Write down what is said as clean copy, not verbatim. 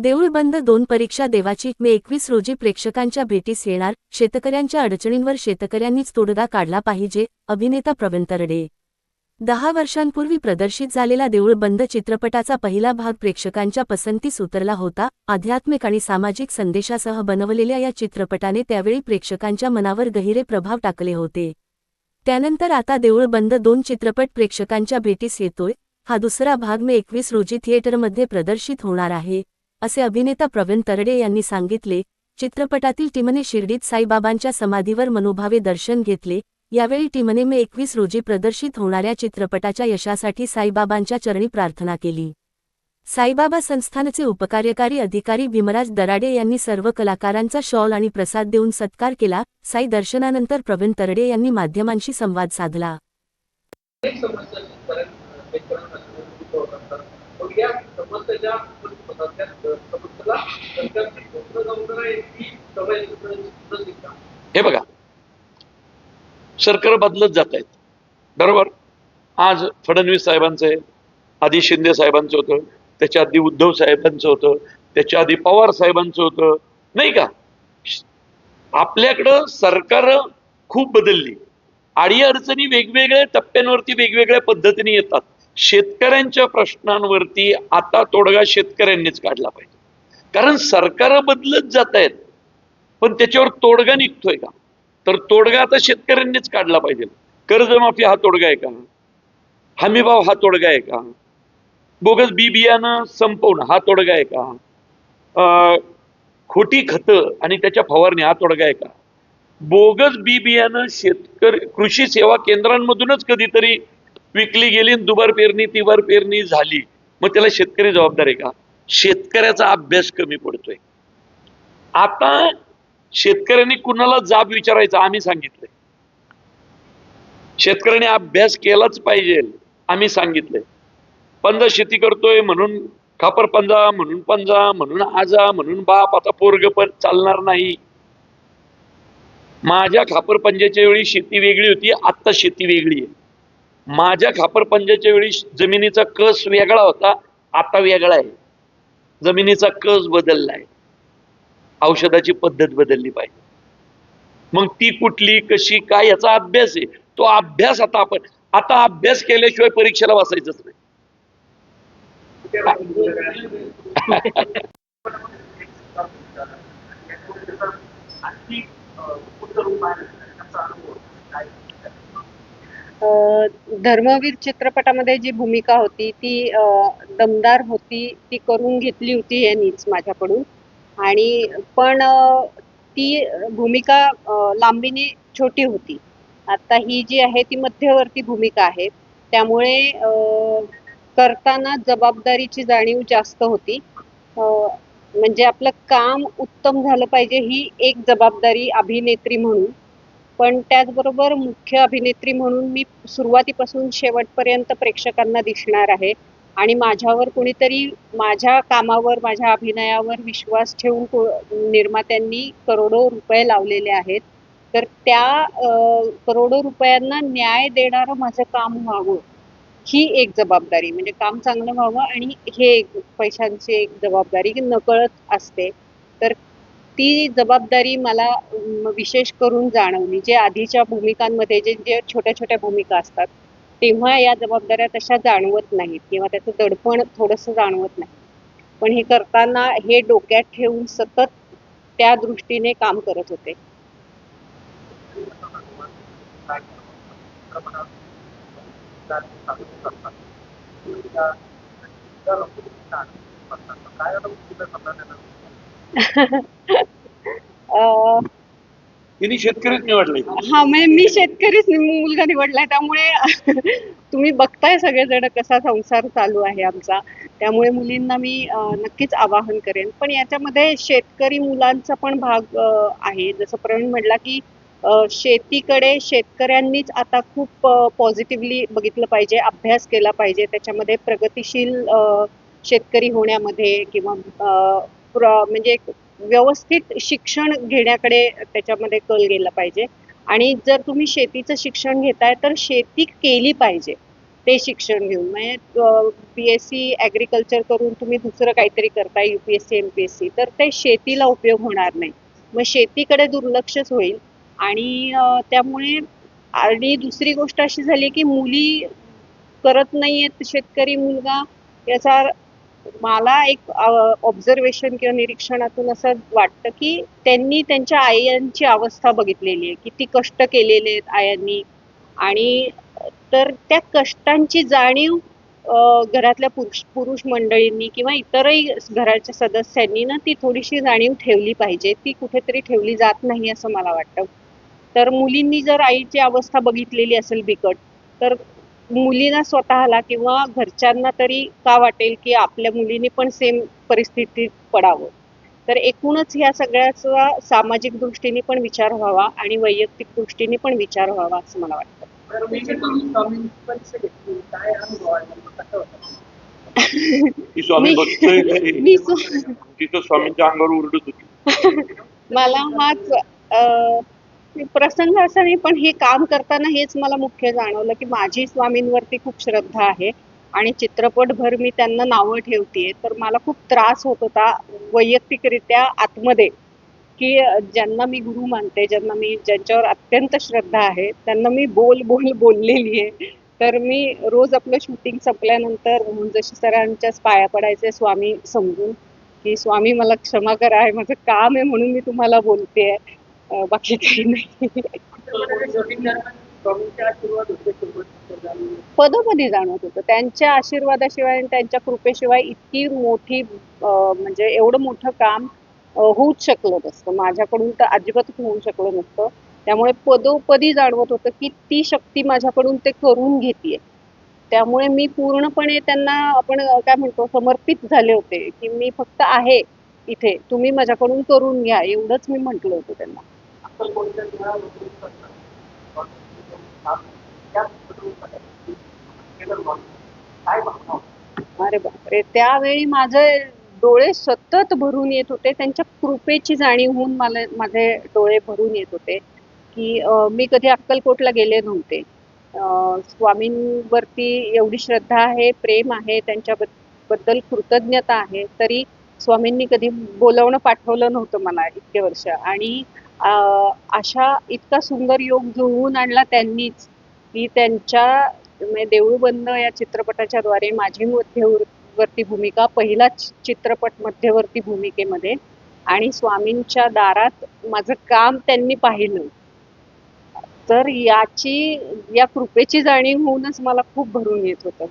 देऊळ बंद 2 परीक्षा देवाची मे 21 रोजी प्रेक्षकांच्या भेटीस येणार. शेतकऱ्यांच्या अडचणींवर शेतकऱ्यांनीच तोडगा काढला पाहिजे. अभिनेता प्रवीण तरडे. 10 वर्षांपूर्वी प्रदर्शित झालेला देऊळ बंद चित्रपटाचा पहिला भाग प्रेक्षकांच्या पसंतीस उतरला होता. आध्यात्मिक आणि सामाजिक संदेशासह बनवलेल्या या चित्रपटाने त्यावेळी प्रेक्षकांच्या मनावर गहिरे प्रभाव टाकले होते. त्यानंतर आता देऊळ बंद 2 चित्रपट प्रेक्षकांच्या भेटीस येतोय. हा दुसरा भाग मे 21 रोजी थिएटरमध्ये प्रदर्शित होणार आहे, असे अभिनेता प्रवीण तरडे यांनी सांगितले. चित्रपटातील टीमने शिर्डीत साईबाबांच्या समाधीवर मनोभावे दर्शन घेतले. यावेळी टीमने मे 21 रोजी प्रदर्शित होणाऱ्या चित्रपटाच्या यशासाठी साईबाबांच्या चरणी प्रार्थना केली. साईबाबा संस्थानचे उपकार्यकारी अधिकारी भीमराज दराडे यांनी सर्व कलाकारांचा शॉल आणि प्रसाद देऊन सत्कार केला. साई दर्शनानंतर प्रवीण तरडे यांनी माध्यमांशी संवाद साधला. हे बघा, सरकार बदलत जात आहेत, बरोबर. आज फडणवीस साहेबांचं आहे, आधी शिंदे साहेबांचं होतं, त्याच्या आधी उद्धव साहेबांचं होतं, त्याच्या आधी पवार साहेबांचं होतं, नाही का. आपल्याकडं सरकार खूप बदलली. अडीअडचणी वेगवेगळ्या टप्प्यांवरती वेगवेगळ्या पद्धतीने येतात. शेतकऱ्यांच्या प्रश्नांवरती आता तोडगा शेतकऱ्यांनीच काढला पाहिजे, कारण सरकार बदलत जात आहेत, पण त्याच्यावर तोडगा निघतोय का? तर तोडगा आता शेतकऱ्यांनीच काढला पाहिजे. कर्जमाफी हा तोडगा आहे का? हमीभाव हा तोडगा आहे का? बोगस बी बियाणं संपवणं हा तोडगा आहे का? खोटी खतं आणि त्याच्या फवारणी हा तोडगा आहे का? बोगस बी बियाणं कृषी सेवा केंद्रांमधूनच कधीतरी विकली गेली, दुबार पेरणी तिबार पेरणी झाली, मग त्याला शेतकरी जबाबदार आहे का? शेतकऱ्याचा अभ्यास कमी पडतोय. आता शेतकऱ्यांनी कुणाला जाब विचारायचा आम्ही सांगितलंय. शेतकऱ्यांनी अभ्यास केलाच पाहिजे आम्ही सांगितलंय. पंजा शेती करतोय म्हणून खापर पंजा, म्हणून पंजा, म्हणून आजा, म्हणून बाप, आता पोरग पण चालणार नाही. माझ्या खापर पंजाच्या वेळी शेती वेगळी होती, आता शेती वेगळी आहे. माझ्या खापर पंजाच्या वेळी जमिनीचा कस वेगळा होता, आता वेगळा आहे. जमिनीचा कस बदललाय, औषधाची पद्धत बदलली पाहिजे. मग ती कुठली, कशी, काय याचा अभ्यास आहे. तो अभ्यास आता अभ्यास केल्याशिवाय परीक्षेला बसायचंच नाही. धर्मवीर चित्रपटामध्ये जी भूमिका होती ती दमदार होती, ती करून घेतली होती यांनीच माझ्याकडून. आणि पण ती भूमिका लांबीने छोटी होती. आता ही जी आहे ती मध्यवर्ती भूमिका आहे, त्यामुळे करताना जबाबदारीची जाणीव जास्त होती. म्हणजे आपलं काम उत्तम झालं पाहिजे ही एक जबाबदारी अभिनेत्री म्हणून, पण त्याचबरोबर मुख्य अभिनेत्री म्हणून मी सुरुवातीपासून शेवटपर्यंत प्रेक्षकांना दिसणार आहे. आणि माझ्यावर कोणीतरी माझ्या कामावर, माझ्या अभिनयावर विश्वास ठेवून निर्मात्यांनी करोडो रुपये लावलेले आहेत. तर त्या करोडो रुपयांना न्याय देणारं माझं काम व्हावं, ही एक जबाबदारी. म्हणजे काम चांगलं व्हावं आणि हे एक पैशांची एक जबाबदारी नकळत असते. तर ती जबाबदारी मला विशेष करून जाणवली. जे आधीच्या भूमिकांमध्ये जे छोट्या छोट्या भूमिका असतात तेव्हा या जबाबदाऱ्या तशा जाणवत नाहीत किंवा त्याचं दडपण थोडंसं जाणवत नाही. पण हे करताना हे डोक्यात ठेवून सतत त्या दृष्टीने काम करत होते. तिने शेतकरीच निवडले. हा, म्हणजे मी शेतकरीच मुलगा निवडलाय, त्यामुळे तुम्ही बघताय सगळेजण कसा संसार चालू आहे आमचा. त्यामुळे मुलींना मी नक्कीच आवाहन करेन. पण याच्यामध्ये शेतकरी मुलांचा पण भाग आहे. जसं प्रवीण म्हटला की शेतीकडे शेतकऱ्यांनीच आता खूप पॉझिटिव्हली बघितलं पाहिजे, अभ्यास केला पाहिजे. त्याच्यामध्ये प्रगतिशील शेतकरी होण्यामध्ये किंवा म्हणजे एक व्यवस्थित शिक्षण घेण्याकडे त्याच्यामध्ये कल गेला पाहिजे. आणि जर तुम्ही शेतीचं शिक्षण घेताय तर शेती केली पाहिजे. ते शिक्षण घेऊन म्हणजे BSc ॲग्रिकल्चर करून तुम्ही दुसरं काहीतरी करताय UPSC MPSC तर ते शेतीला उपयोग होणार नाही. मग शेतीकडे दुर्लक्षच होईल आणि त्यामुळे आणि दुसरी गोष्ट अशी झाली की मुली करत नाहीयेत शेतकरी मुलगा याचा मला एक ऑब्झर्वेशन किंवा निरीक्षणातून असं वाटतं की त्यांनी त्यांच्या आयांची अवस्था बघितलेली आहे, किती कष्ट केलेले आहेत आयांनी आणि तर त्या कष्टांची जाणीव घरातल्या पुरुष मंडळींनी किंवा इतरही घराच्या सदस्यांनी ना ती थोडीशी जाणीव ठेवली पाहिजे. ती कुठेतरी ठेवली जात नाही असं मला वाटतं. तर मुलींनी जर आईची अवस्था बघितलेली असेल बिकट, तर मुलींना स्वतःला किंवा घरच्यांना तरी का वाटेल की आपल्या मुलीने पण सेम परिस्थितीत पडावं. तर एकूणच ह्या सगळ्याचा सामाजिक दृष्टीने पण विचार व्हावा आणि वैयक्तिक दृष्टीने पण विचार व्हावा असं मला वाटतं. ती स्वामी मी बघतोय काय? मी तिथं स्वामींच्या अंगावर उरडत होती. मला हाच प्रसंग असा नाही पण हे काम करताना हेच मला मुख्य जाणवलं की माझी स्वामींवरती खूप श्रद्धा आहे आणि चित्रपटभर मी त्यांना नावं ठेवतेय तर मला खूप त्रास होत होता वैयक्तिकरित्या आतमध्ये की ज्यांना मी गुरु मानते ज्यांच्यावर अत्यंत श्रद्धा आहे त्यांना मी बोललेली आहे. तर मी रोज आपलं शूटिंग संपल्यानंतर जशी सरांच्याच पाया पडायचे स्वामी समजून की स्वामी मला क्षमा करा आहे माझं काम आहे म्हणून मी तुम्हाला बोलतेय बाकी काही नाही. पदोपदी जाणवत होतं त्यांच्या आशीर्वादाशिवाय आणि त्यांच्या कृपेशिवाय इतकी मोठी म्हणजे एवढं मोठं काम होऊच शकलं नसतं माझ्याकडून तर अजिबातच होऊ शकलं नसतं. त्यामुळे पदोपदी जाणवत होतं की ती शक्ती माझ्याकडून ते करून घेतेय. त्यामुळे मी पूर्णपणे त्यांना आपण काय म्हणतो समर्पित झाले होते की मी फक्त आहे इथे तुम्ही माझ्याकडून करून घ्या एवढंच मी म्हटलं होतं त्यांना. अरे बापरे त्यावेळी माझे डोळे सतत भरून येत होते त्यांच्या कृपेची जाणीव होऊन मला माझे डोळे भरून येत होते की मी कधी अक्कलकोटला गेले नव्हते. स्वामींवरती एवढी श्रद्धा आहे प्रेम आहे त्यांच्याबद्दल कृतज्ञता आहे तरी स्वामींनी कधी बोलवणं पाठवलं नव्हतं मला इतके वर्ष आणि अशा इतका सुंदर योग जुळवून आणला त्यांनीच की त्यांच्या म्हणजे देऊळ बंद या चित्रपटाच्या द्वारे माझी मध्यवर्ती भूमिका पहिलाच चित्रपट मध्यवर्ती भूमिकेमध्ये आणि स्वामींच्या दारात माझं काम त्यांनी पाहिलं. तर या कृपेची जाणीव होऊनच मला खूप भरून येत होतं.